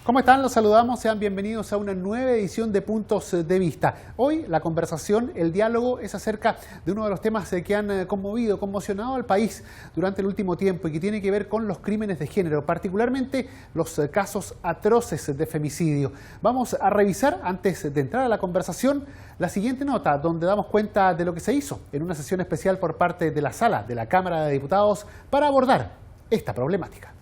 ¿Cómo están? Los saludamos, sean bienvenidos a una nueva edición de Puntos de Vista. Hoy la conversación, el diálogo es acerca de uno de los temas que han conmocionado al país durante el último tiempo y que tiene que ver con los crímenes de género, particularmente los casos atroces de femicidio. Vamos a revisar, antes de entrar a la conversación, la siguiente nota, donde damos cuenta de lo que se hizo en una sesión especial por parte de la Sala de la Cámara de Diputados para abordar esta problemática.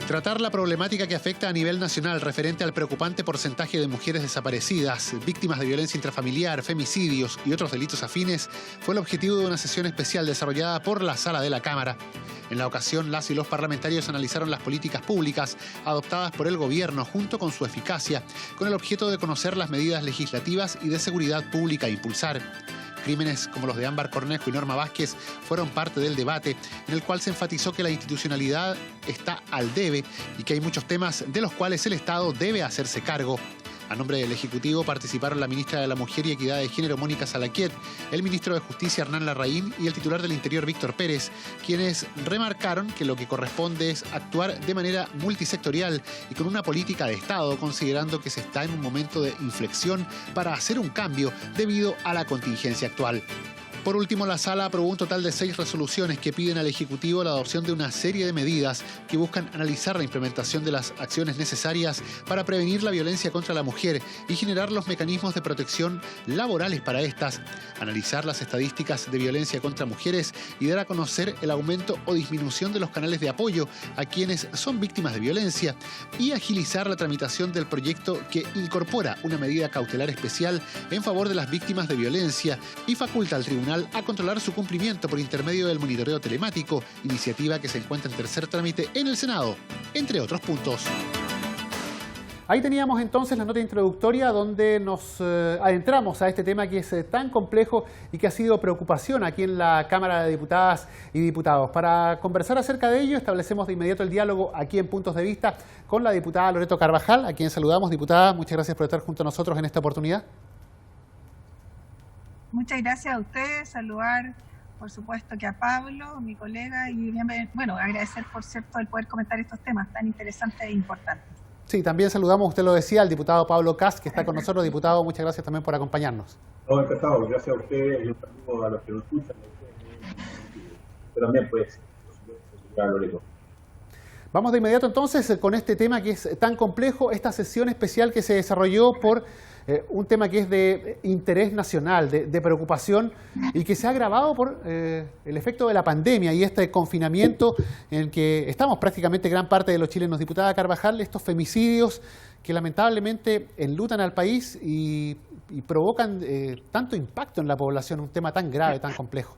Tratar la problemática que afecta a nivel nacional referente al preocupante porcentaje de mujeres desaparecidas, víctimas de violencia intrafamiliar, femicidios y otros delitos afines fue el objetivo de una sesión especial desarrollada por la Sala de la Cámara. En la ocasión, las y los parlamentarios analizaron las políticas públicas adoptadas por el gobierno junto con su eficacia, con el objeto de conocer las medidas legislativas y de seguridad pública a impulsar. Crímenes como los de Ámbar Cornejo y Norma Vázquez fueron parte del debate, en el cual se enfatizó que la institucionalidad está al debe y que hay muchos temas de los cuales el Estado debe hacerse cargo. A nombre del Ejecutivo participaron la ministra de la Mujer y Equidad de Género, Mónica Salaquiet, el ministro de Justicia, Hernán Larraín, y el titular del Interior, Víctor Pérez, quienes remarcaron que lo que corresponde es actuar de manera multisectorial y con una política de Estado, considerando que se está en un momento de inflexión para hacer un cambio debido a la contingencia actual. Por último, la Sala aprobó un total de 6 resoluciones que piden al Ejecutivo la adopción de una serie de medidas que buscan analizar la implementación de las acciones necesarias para prevenir la violencia contra la mujer y generar los mecanismos de protección laborales para estas, analizar las estadísticas de violencia contra mujeres y dar a conocer el aumento o disminución de los canales de apoyo a quienes son víctimas de violencia y agilizar la tramitación del proyecto que incorpora una medida cautelar especial en favor de las víctimas de violencia y faculta al tribunal a controlar su cumplimiento por intermedio del monitoreo telemático, iniciativa que se encuentra en tercer trámite en el Senado, entre otros puntos. Ahí teníamos entonces la nota introductoria donde nos adentramos a este tema que es tan complejo y que ha sido preocupación aquí en la Cámara de Diputadas y Diputados. Para conversar acerca de ello, establecemos de inmediato el diálogo aquí en Puntos de Vista con la diputada Loreto Carvajal, a quien saludamos. Diputada, muchas gracias por estar junto a nosotros en esta oportunidad. Muchas gracias a ustedes, saludar por supuesto que a Pablo, mi colega, y agradecer por cierto el poder comentar estos temas tan interesantes e importantes. Sí, también saludamos, usted lo decía, al diputado Pablo Kast, que está con nosotros. Diputado, muchas gracias también por acompañarnos. No, encantado, gracias a ustedes y un saludo a los que nos escuchan. Pero también pues, por supuesto, a Loreto. Vamos de inmediato entonces con este tema que es tan complejo, esta sesión especial que se desarrolló por un tema que es de interés nacional, de preocupación y que se ha agravado por el efecto de la pandemia y este confinamiento en el que estamos prácticamente gran parte de los chilenos. Diputada Carvajal, estos femicidios que lamentablemente enlutan al país y provocan tanto impacto en la población, un tema tan grave, tan complejo.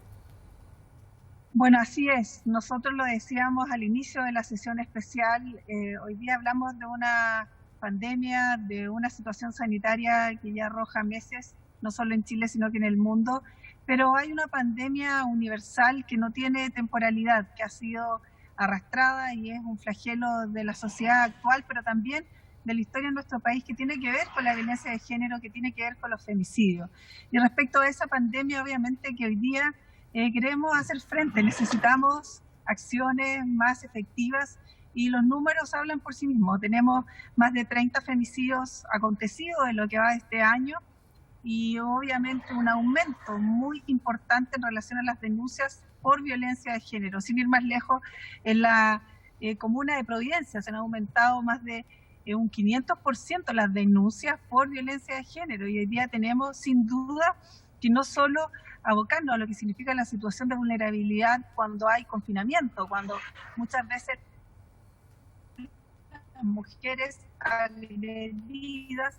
Bueno, así es. Nosotros lo decíamos al inicio de la sesión especial. Hoy día hablamos de una pandemia, de una situación sanitaria que ya arroja meses, no solo en Chile, sino que en el mundo. Pero hay una pandemia universal que no tiene temporalidad, que ha sido arrastrada y es un flagelo de la sociedad actual, pero también de la historia de nuestro país, que tiene que ver con la violencia de género, que tiene que ver con los femicidios. Y respecto a esa pandemia, obviamente que hoy día queremos hacer frente, necesitamos acciones más efectivas y los números hablan por sí mismos. Tenemos más de 30 femicidios acontecidos en lo que va de este año y obviamente un aumento muy importante en relación a las denuncias por violencia de género. Sin ir más lejos, en la comuna de Providencia se han aumentado más de un 500% las denuncias por violencia de género y hoy día tenemos sin duda que no solo abocarnos a lo que significa la situación de vulnerabilidad cuando hay confinamiento, cuando muchas veces las mujeres agredidas,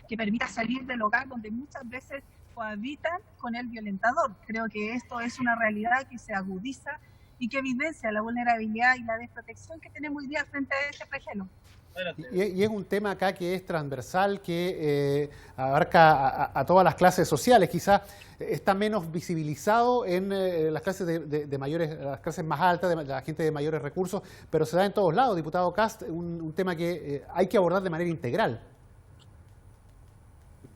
que permita salir del hogar donde muchas veces cohabitan con el violentador. Creo que esto es una realidad que se agudiza y que evidencia la vulnerabilidad y la desprotección que tenemos hoy día frente a este flagelo. Y es un tema acá que es transversal, que abarca a todas las clases sociales. Quizás está menos visibilizado en las clases de mayores, las clases más altas, de la gente de mayores recursos, pero se da en todos lados, diputado Kast, un tema que hay que abordar de manera integral.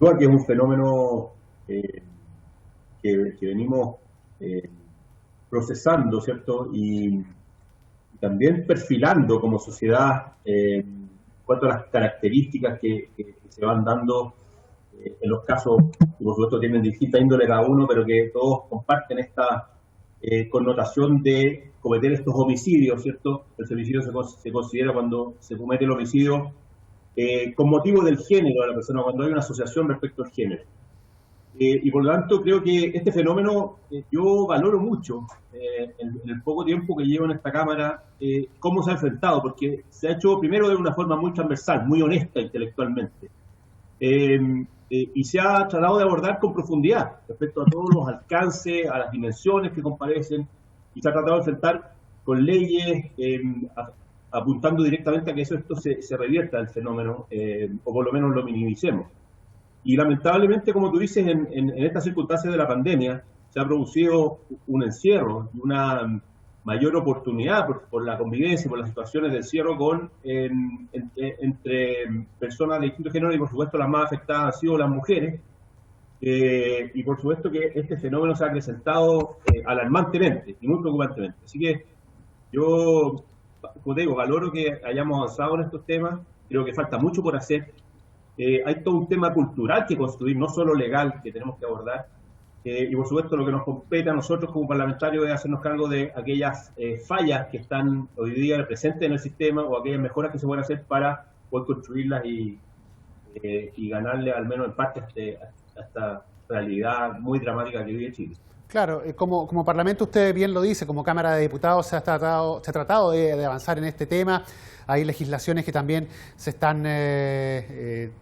Creo que es un fenómeno que venimos procesando, ¿cierto? Y también perfilando como sociedad en cuanto a las características que se van dando en los casos, que por supuesto tienen distinta índole cada uno, pero que todos comparten esta connotación de cometer estos homicidios, ¿cierto? El femicidio se considera cuando se comete el homicidio con motivo del género de la persona, cuando hay una asociación respecto al género. Y por lo tanto creo que este fenómeno yo valoro mucho en el poco tiempo que llevo en esta Cámara, cómo se ha enfrentado, porque se ha hecho primero de una forma muy transversal, muy honesta intelectualmente, y se ha tratado de abordar con profundidad respecto a todos los alcances, a las dimensiones que comparecen, y se ha tratado de enfrentar con leyes apuntando directamente a que esto se revierta el fenómeno, o por lo menos lo minimicemos. Y lamentablemente, como tú dices, en estas circunstancias de la pandemia se ha producido un encierro y una mayor oportunidad por la convivencia, por las situaciones de encierro entre personas de distintos géneros, y por supuesto las más afectadas han sido las mujeres, y por supuesto que este fenómeno se ha acrecentado alarmantemente y muy preocupantemente. Así que yo, como te digo, valoro que hayamos avanzado en estos temas, creo que falta mucho por hacer. Hay todo un tema cultural que construir, no solo legal, que tenemos que abordar, y por supuesto lo que nos compete a nosotros como parlamentarios es hacernos cargo de aquellas fallas que están hoy día presentes en el sistema, o aquellas mejoras que se pueden hacer para poder construirlas y ganarle al menos en parte a esta realidad muy dramática que vive Chile. Claro, como Parlamento usted bien lo dice, como Cámara de Diputados se ha tratado de avanzar en este tema. Hay legislaciones que también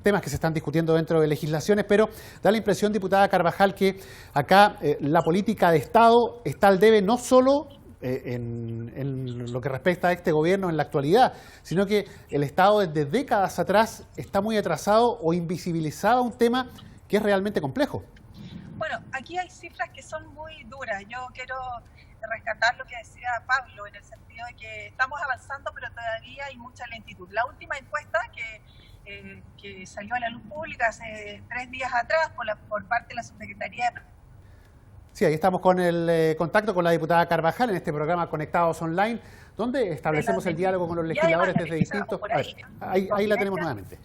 temas que se están discutiendo dentro de legislaciones, pero da la impresión, diputada Carvajal, que acá la política de Estado está al debe no solo en lo que respecta a este gobierno en la actualidad, sino que el Estado desde décadas atrás está muy atrasado o invisibilizaba un tema que es realmente complejo. Bueno, aquí hay cifras que son muy duras. Yo quiero rescatar lo que decía Pablo, en el sentido de que estamos avanzando, pero todavía hay mucha lentitud. La última encuesta que salió a la luz pública hace 3 días atrás por parte de la Subsecretaría de... Sí, ahí estamos con el contacto con la diputada Carvajal en este programa Conectados Online, donde establecemos el diálogo con los legisladores desde distintos... Ahí la tenemos nuevamente.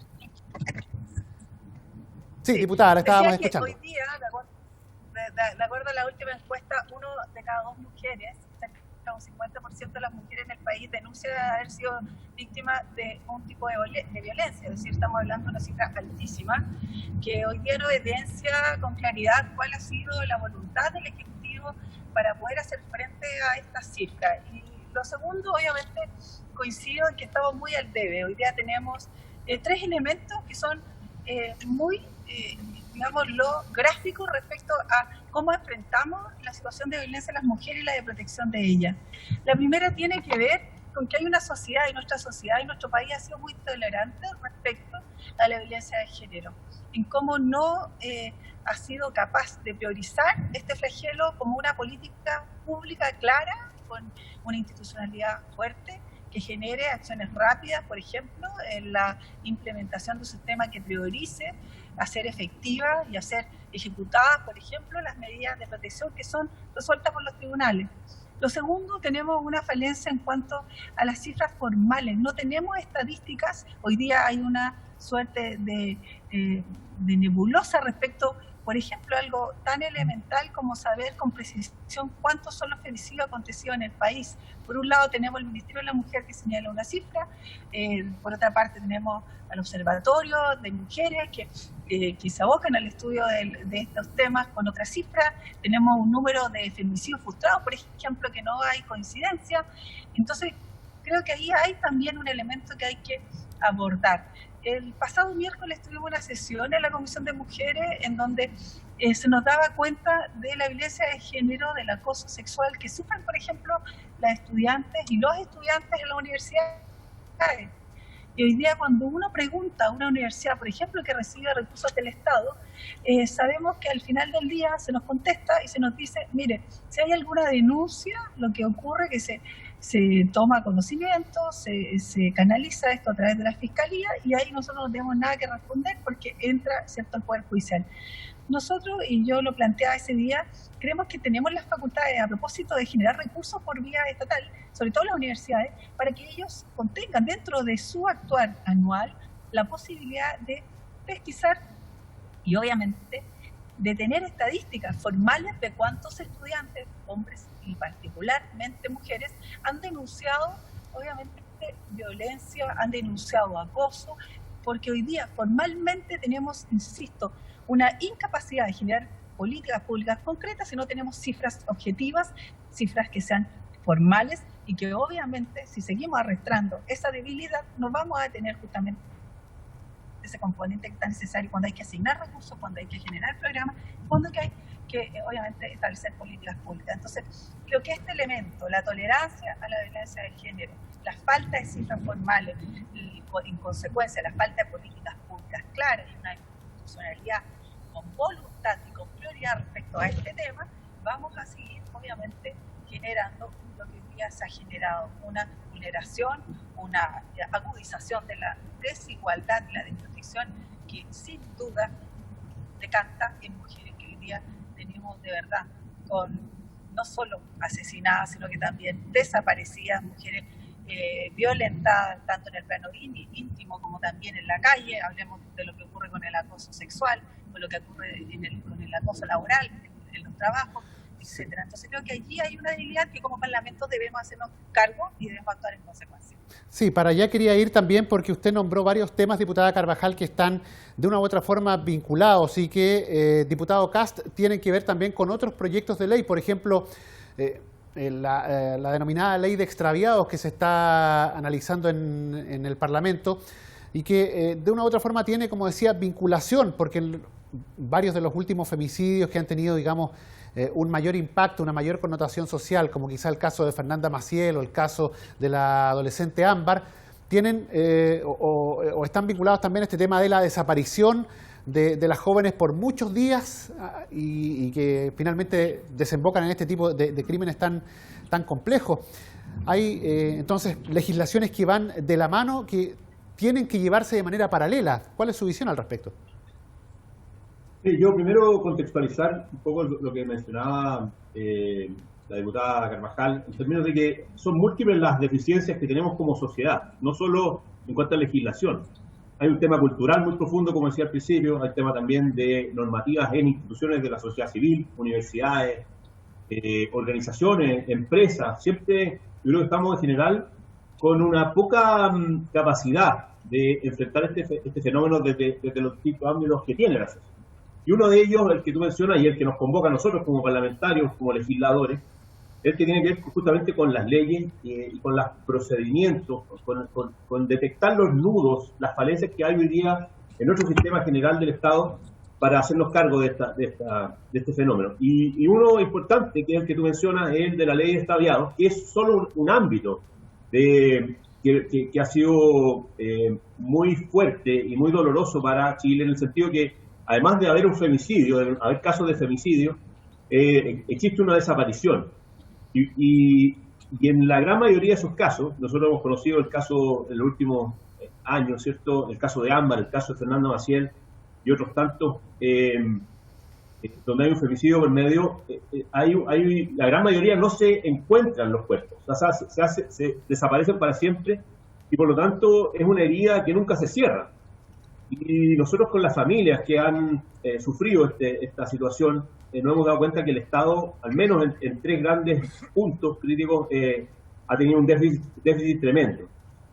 Sí, diputada, la estábamos escuchando. Hoy día, de acuerdo a la última encuesta, 1 de cada 2 mujeres, un 50% de las mujeres en el país denuncia haber sido víctimas de un tipo de violencia. Es decir, estamos hablando de una cifra altísima, que hoy día no evidencia con claridad cuál ha sido la voluntad del Ejecutivo para poder hacer frente a estas cifras. Y lo segundo, obviamente, coincido en que estamos muy al debe. Hoy día tenemos 3 elementos que son muy... digámoslo, gráfico respecto a cómo enfrentamos la situación de violencia de las mujeres y la de protección de ellas. La primera tiene que ver con que hay una sociedad, y nuestra sociedad y nuestro país ha sido muy tolerante respecto a la violencia de género, en cómo no ha sido capaz de priorizar este flagelo como una política pública clara, con una institucionalidad fuerte, que genere acciones rápidas, por ejemplo, en la implementación de un sistema que priorice hacer efectivas y hacer ejecutadas, por ejemplo, las medidas de protección que son resueltas por los tribunales. Lo segundo, tenemos una falencia en cuanto a las cifras formales. No tenemos estadísticas. Hoy día hay una suerte de nebulosa respecto, por ejemplo, algo tan elemental como saber con precisión cuántos son los femicidios acontecidos en el país. Por un lado tenemos el Ministerio de la Mujer que señala una cifra, por otra parte tenemos al Observatorio de Mujeres que se abocan al estudio de estos temas con otra cifra. Tenemos un número de femicidios frustrados, por ejemplo, que no hay coincidencia. Entonces, creo que ahí hay también un elemento que hay que abordar. El pasado miércoles tuvimos una sesión en la Comisión de Mujeres en donde se nos daba cuenta de la violencia de género, del acoso sexual que sufren, por ejemplo, las estudiantes y los estudiantes en la universidad. Y hoy día cuando uno pregunta a una universidad, por ejemplo, que recibe recursos del Estado, sabemos que al final del día se nos contesta y se nos dice, mire, si hay alguna denuncia, lo que ocurre es que se toma conocimiento, se canaliza esto a través de la Fiscalía y ahí nosotros no tenemos nada que responder porque entra, ¿cierto?, el Poder Judicial. Nosotros, y yo lo planteaba ese día, creemos que tenemos las facultades a propósito de generar recursos por vía estatal, sobre todo las universidades, para que ellos contengan dentro de su actuar anual la posibilidad de pesquisar y obviamente de tener estadísticas formales de cuántos estudiantes, hombres y particularmente mujeres, han denunciado obviamente violencia, han denunciado acoso, porque hoy día formalmente tenemos, insisto, una incapacidad de generar políticas públicas concretas si no tenemos cifras objetivas, cifras que sean formales y que obviamente si seguimos arrastrando esa debilidad no vamos a tener justamente ese componente que está necesario cuando hay que asignar recursos, cuando hay que generar programas, cuando hay que obviamente establecer políticas públicas. Entonces, creo que este elemento, la tolerancia a la violencia de género, la falta de cifras formales y en consecuencia la falta de políticas públicas claras y una institucionalidad con voluntad y con prioridad respecto a este tema, vamos a seguir obviamente generando lo que hoy día se ha generado, una vulneración, una agudización de la desigualdad y la desnutrición que sin duda decanta en mujeres que hoy día tenemos de verdad con no solo asesinadas, sino que también desaparecidas, mujeres violentadas tanto en el plano íntimo como también en la calle. Hablemos de lo que ocurre con el acoso sexual, con lo que ocurre con el acoso laboral, en los trabajos, etcétera. Entonces creo que allí hay una debilidad que como Parlamento debemos hacernos cargo y debemos actuar en consecuencia. Sí, para allá quería ir también porque usted nombró varios temas, diputada Carvajal, que están de una u otra forma vinculados y que, diputado Kast, tienen que ver también con otros proyectos de ley. Por ejemplo, la denominada ley de extraviados que se está analizando en el Parlamento y que de una u otra forma tiene, como decía, vinculación, porque varios de los últimos femicidios que han tenido, digamos, un mayor impacto, una mayor connotación social, como quizá el caso de Fernanda Maciel o el caso de la adolescente Ámbar, tienen o están vinculados también a este tema de la desaparición de las jóvenes por muchos días y que finalmente desembocan en este tipo de crímenes tan complejos. Hay entonces legislaciones que van de la mano, que tienen que llevarse de manera paralela. ¿Cuál es su visión al respecto? Sí, yo primero contextualizar un poco lo que mencionaba la diputada Carvajal, en términos de que son múltiples las deficiencias que tenemos como sociedad, no solo en cuanto a legislación. Hay un tema cultural muy profundo, como decía al principio, hay tema también de normativas en instituciones de la sociedad civil, universidades, organizaciones, empresas. Siempre yo creo que estamos en general con una poca capacidad de enfrentar este fenómeno desde los distintos ámbitos que tiene la sociedad. Y uno de ellos, el que tú mencionas y el que nos convoca a nosotros como parlamentarios, como legisladores, es el que tiene que ver justamente con las leyes y con los procedimientos, con detectar los nudos, las falencias que hay hoy día en nuestro sistema general del Estado para hacernos cargo de este fenómeno. Y uno importante, que es el que tú mencionas, es el de la ley de extraviados, que es solo un ámbito que ha sido muy fuerte y muy doloroso para Chile, en el sentido que, además de haber un femicidio, de haber casos de femicidio, existe una desaparición. Y en la gran mayoría de esos casos, nosotros hemos conocido el caso en los últimos años, ¿cierto? El caso de Ámbar, el caso de Fernanda Maciel y otros tantos, donde hay un femicidio por medio, la gran mayoría no se encuentran los cuerpos, o sea, se desaparecen para siempre y por lo tanto es una herida que nunca se cierra. Y nosotros con las familias que han sufrido esta situación, nos hemos dado cuenta que el Estado, al menos en tres grandes puntos críticos, ha tenido un déficit tremendo.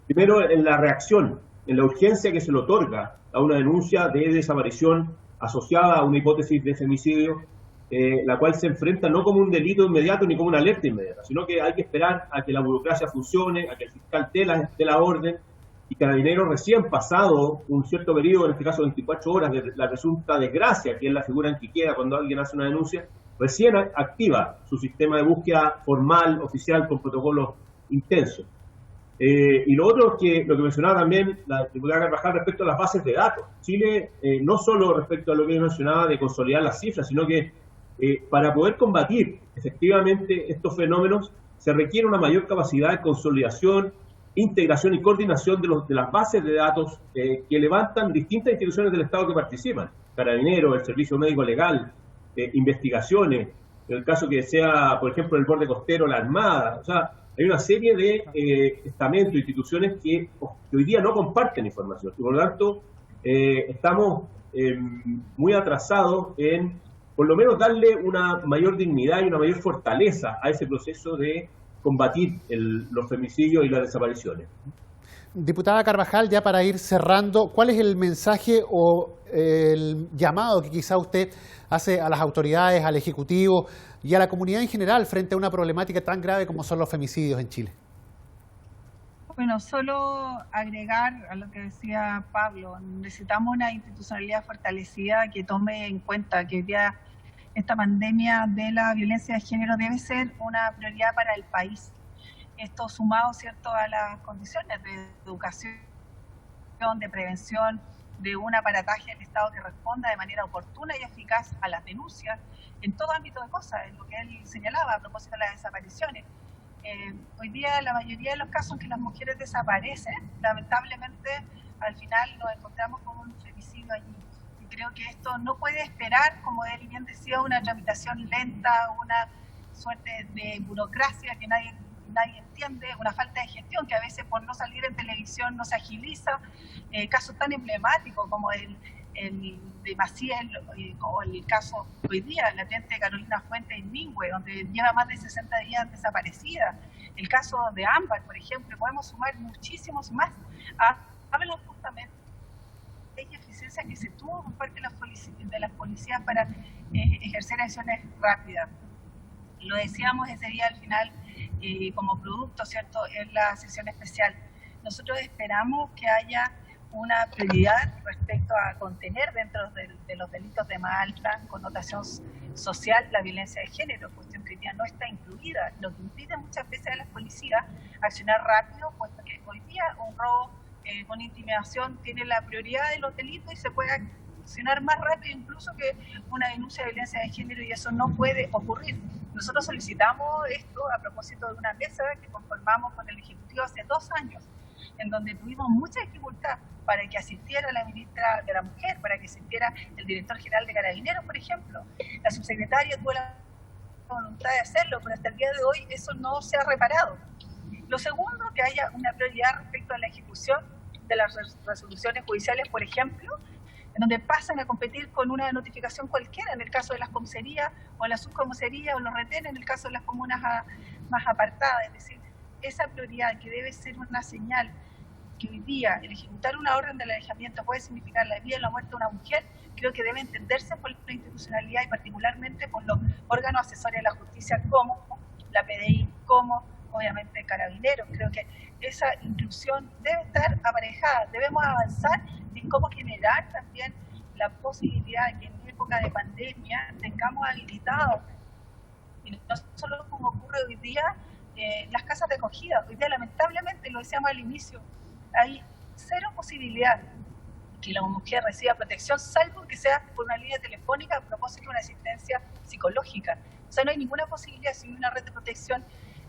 Primero, en la reacción, en la urgencia que se le otorga a una denuncia de desaparición asociada a una hipótesis de femicidio, la cual se enfrenta no como un delito inmediato ni como una alerta inmediata, sino que hay que esperar a que la burocracia funcione, a que el fiscal dé la orden, y Carabineros, recién pasado un cierto periodo, en este caso 24 horas, de la presunta desgracia, que es la figura en que queda cuando alguien hace una denuncia, recién activa su sistema de búsqueda formal, oficial, con protocolos intensos. Y lo otro es que, lo que mencionaba también la diputada Carvajal respecto a las bases de datos. Chile, no solo respecto a lo que mencionaba de consolidar las cifras, sino que para poder combatir efectivamente estos fenómenos, se requiere una mayor capacidad de consolidación, integración y coordinación de las bases de datos que levantan distintas instituciones del Estado que participan, Carabineros, el Servicio Médico Legal, investigaciones, en el caso que sea, por ejemplo, el borde costero, la Armada. O sea, hay una serie de estamentos, instituciones que hoy día no comparten información, y por lo tanto estamos muy atrasados en, por lo menos, darle una mayor dignidad y una mayor fortaleza a ese proceso de combatir los femicidios y las desapariciones. Diputada Carvajal, ya para ir cerrando, ¿cuál es el mensaje o el llamado que quizá usted hace a las autoridades, al Ejecutivo y a la comunidad en general frente a una problemática tan grave como son los femicidios en Chile? Bueno, solo agregar a lo que decía Pablo, necesitamos una institucionalidad fortalecida que tome en cuenta que hoy día esta pandemia de la violencia de género debe ser una prioridad para el país. Esto sumado, ¿cierto?, a las condiciones de educación, de prevención, de un aparataje del Estado que responda de manera oportuna y eficaz a las denuncias en todo ámbito de cosas, en lo que él señalaba a propósito de las desapariciones. Hoy día la mayoría de los casos en que las mujeres desaparecen, lamentablemente al final nos encontramos con un femicidio allí. Y creo que esto no puede esperar, como él bien decía, una tramitación lenta, una suerte de burocracia que nadie entiende, una falta de gestión que a veces por no salir en televisión no se agiliza. Casos tan emblemáticos como el de Maciel o el caso hoy día, la teniente Carolina Fuentes en Mingüe, donde lleva más de 60 días desaparecida. El caso de Ámbar, por ejemplo, podemos sumar muchísimos más. Hablan justamente de la eficiencia que se tuvo por parte de las policías para ejercer acciones rápidas. Lo decíamos ese día al final como producto, ¿cierto?, en la sesión especial. Nosotros esperamos que haya una prioridad respecto a contener dentro de los delitos de más alta connotación social la violencia de género, cuestión que hoy día no está incluida, lo que impide muchas veces a las policías accionar rápido, puesto que hoy día un robo con intimidación tiene la prioridad de los delitos y se puede accionar más rápido incluso que una denuncia de violencia de género, y eso no puede ocurrir. Nosotros solicitamos esto a propósito de una mesa que conformamos con el Ejecutivo hace 2 años, en donde tuvimos mucha dificultad para que asistiera la ministra de la Mujer, para que asistiera el director general de Carabineros, por ejemplo. La subsecretaria tuvo la voluntad de hacerlo, pero hasta el día de hoy eso no se ha reparado. Lo segundo, que haya una prioridad respecto a la ejecución de las resoluciones judiciales, por ejemplo, en donde pasan a competir con una notificación cualquiera, en el caso de las comisarías o las subcomisarías o los retenes, en el caso de las comunas más apartadas. Es decir, esa prioridad que debe ser una señal que hoy día el ejecutar una orden de alejamiento puede significar la vida o la muerte de una mujer, creo que debe entenderse por la institucionalidad y particularmente por los órganos asesores de la justicia como la PDI, como obviamente Carabineros. Creo que esa inclusión debe estar aparejada. Debemos avanzar en cómo generar también la posibilidad de que en época de pandemia tengamos habilitados, y no solo como ocurre hoy día, las casas de acogida. Hoy día, lamentablemente, lo decíamos al inicio, hay cero posibilidad que la mujer reciba protección, salvo que sea por una línea telefónica a propósito de una asistencia psicológica. O sea, no hay ninguna posibilidad sin una red de protección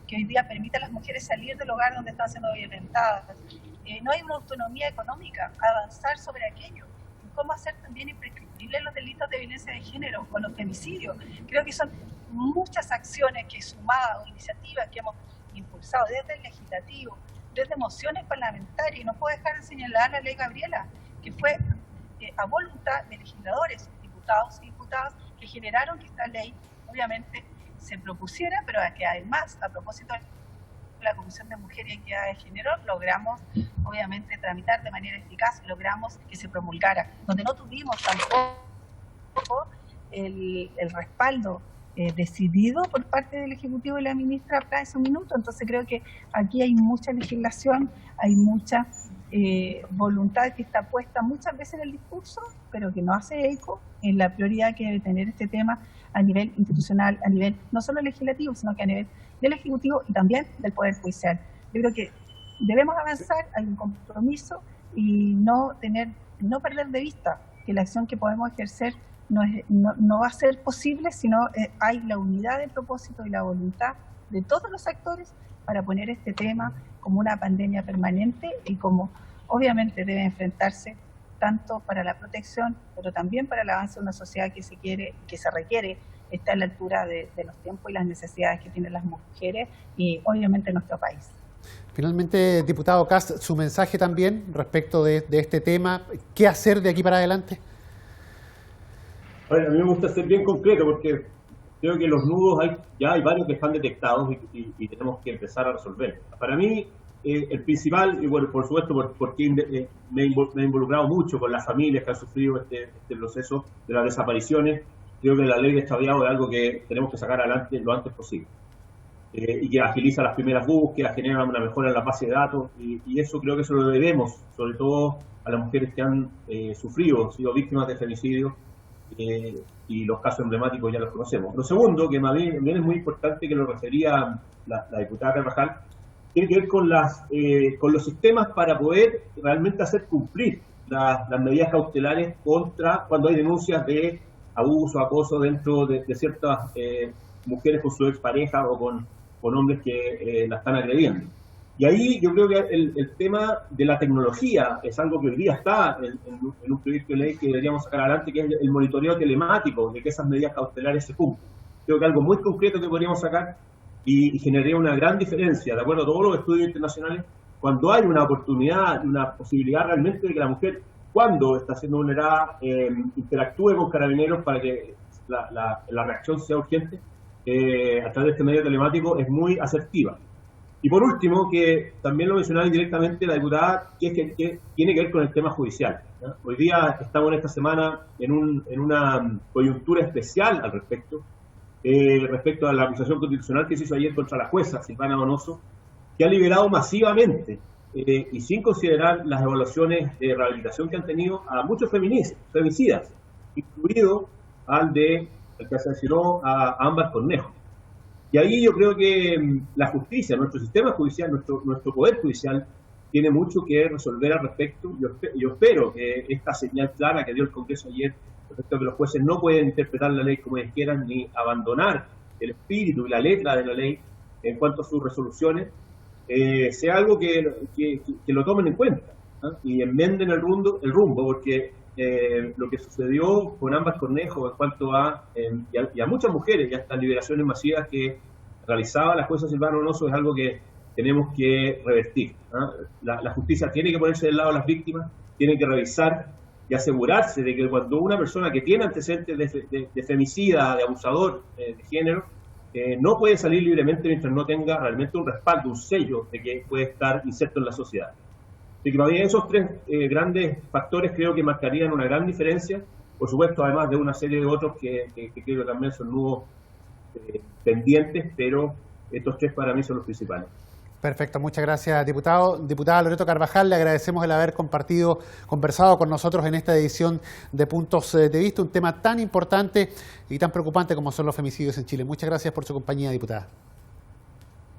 que hoy día permita a las mujeres salir del hogar donde están siendo violentadas. No hay una autonomía económica, avanzar sobre aquello. Cómo hacer también imprescriptibles los delitos de violencia de género o los femicidios. Creo que son muchas acciones que sumadas o iniciativas que hemos impulsado desde el legislativo, desde mociones parlamentarias, y no puedo dejar de señalar la ley Gabriela, que fue a voluntad de legisladores, diputados y diputadas, que generaron que esta ley obviamente se propusiera, pero que además, a propósito de la Comisión de Mujer y Equidad de Género, logramos obviamente tramitar de manera eficaz, logramos que se promulgara, donde no tuvimos tampoco el respaldo decidido por parte del Ejecutivo y la ministra para ese minuto. Entonces creo que aquí hay mucha legislación, hay mucha voluntad que está puesta muchas veces en el discurso, pero que no hace eco en la prioridad que debe tener este tema a nivel institucional, a nivel no solo legislativo, sino que a nivel del Ejecutivo y también del Poder Judicial. Yo creo que debemos avanzar, hay un compromiso y no perder de vista que la acción que podemos ejercer no va a ser posible si no hay la unidad de propósito y la voluntad de todos los actores para poner este tema como una pandemia permanente y como obviamente debe enfrentarse tanto para la protección, pero también para el avance de una sociedad que se requiere estar a la altura de los tiempos y las necesidades que tienen las mujeres y obviamente nuestro país. Finalmente, diputado Kast, su mensaje también respecto de este tema, ¿qué hacer de aquí para adelante? A ver, a mí me gusta ser bien concreto porque creo que los nudos ya hay varios que están detectados y tenemos que empezar a resolver. Para mí, el principal, y bueno, por supuesto, porque me he involucrado mucho con las familias que han sufrido este proceso de las desapariciones, creo que la ley de extraviado es algo que tenemos que sacar adelante lo antes posible. Y que agiliza las primeras búsquedas, genera una mejora en la base de datos, y eso creo que eso lo debemos, sobre todo a las mujeres que han sido víctimas de femicidio, y los casos emblemáticos ya los conocemos. Lo segundo, que también es muy importante, que lo refería la diputada Carvajal, tiene que ver con los sistemas para poder realmente hacer cumplir las medidas cautelares contra cuando hay denuncias de abuso, acoso dentro de ciertas mujeres con su expareja o con hombres que la están agrediendo. Y ahí yo creo que el tema de la tecnología es algo que hoy día está en un proyecto de ley que deberíamos sacar adelante, que es el monitoreo telemático de que esas medidas cautelares se cumplan. Creo que algo muy concreto que podríamos sacar y generaría una gran diferencia, de acuerdo a todos los estudios internacionales, cuando hay una oportunidad, una posibilidad realmente de que la mujer, cuando está siendo vulnerada, interactúe con carabineros para que la reacción sea urgente, a través de este medio telemático, es muy asertiva. Y por último, que también lo mencionaba indirectamente la diputada, que tiene que ver con el tema judicial, ¿no? Hoy día estamos en esta semana en una coyuntura especial al respecto a la acusación constitucional que se hizo ayer contra la jueza Silvana Donoso, que ha liberado masivamente y sin considerar las evaluaciones de rehabilitación que han tenido a muchos femicidas, incluido el que asesinó a Ámbar Cornejo. Y ahí yo creo que la justicia, nuestro sistema judicial, nuestro poder judicial, tiene mucho que resolver al respecto. Yo espero que esta señal clara que dio el Congreso ayer, respecto a que los jueces no pueden interpretar la ley como ellos quieran, ni abandonar el espíritu y la letra de la ley en cuanto a sus resoluciones, sea algo que lo tomen en cuenta, ¿no? Y enmenden el rumbo, porque lo que sucedió con Ámbar Cornejo en cuanto y a muchas mujeres, y hasta liberaciones masivas que realizaba la jueza Silvana Donoso, es algo que tenemos que revertir, ¿no? La justicia tiene que ponerse del lado de las víctimas, tiene que revisar y asegurarse de que cuando una persona que tiene antecedentes de femicida, de abusador de género, no puede salir libremente mientras no tenga realmente un respaldo, un sello de que puede estar inserto en la sociedad. Así que para mí esos tres grandes factores creo que marcarían una gran diferencia, por supuesto, además de una serie de otros que creo que también son nudos pendientes, pero estos tres para mí son los principales. Perfecto, muchas gracias, diputado. Diputada Loreto Carvajal, le agradecemos el haber conversado con nosotros en esta edición de Puntos de Vista, un tema tan importante y tan preocupante como son los femicidios en Chile. Muchas gracias por su compañía, diputada.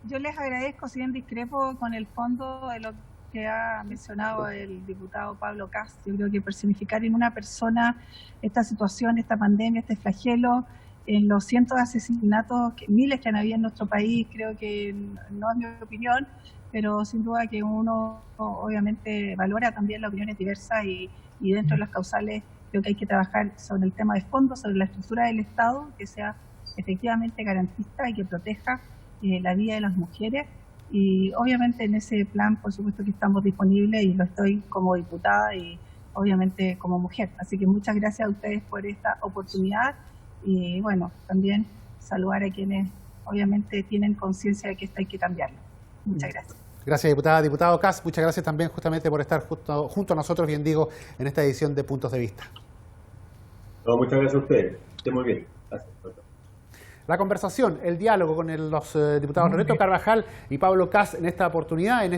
Yo les agradezco, si bien discrepo con el fondo de lo que ha mencionado el diputado Pablo Kast. Yo creo que personificar en una persona esta situación, esta pandemia, este flagelo, en los cientos de asesinatos, miles que han habido en nuestro país, creo que no es mi opinión, pero sin duda que uno obviamente valora también las opiniones diversas y dentro de las causales creo que hay que trabajar sobre el tema de fondo, sobre la estructura del Estado, que sea efectivamente garantista y que proteja la vida de las mujeres. Y obviamente en ese plan, por supuesto que estamos disponibles y lo estoy como diputada y obviamente como mujer. Así que muchas gracias a ustedes por esta oportunidad. Y bueno, también saludar a quienes obviamente tienen conciencia de que esto hay que cambiarlo. Muchas gracias. Gracias, diputada. Diputado Kast, muchas gracias también justamente por estar junto a nosotros, bien digo, en esta edición de Puntos de Vista. No, muchas gracias a ustedes. Esté muy bien. Gracias. La conversación, el diálogo con los diputados Loreto Carvajal y Pablo Kast en esta oportunidad, en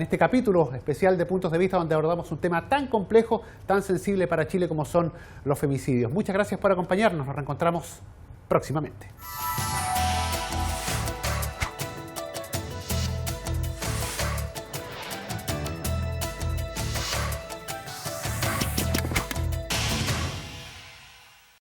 este capítulo especial de Puntos de Vista, donde abordamos un tema tan complejo, tan sensible para Chile como son los femicidios. Muchas gracias por acompañarnos. Nos reencontramos próximamente.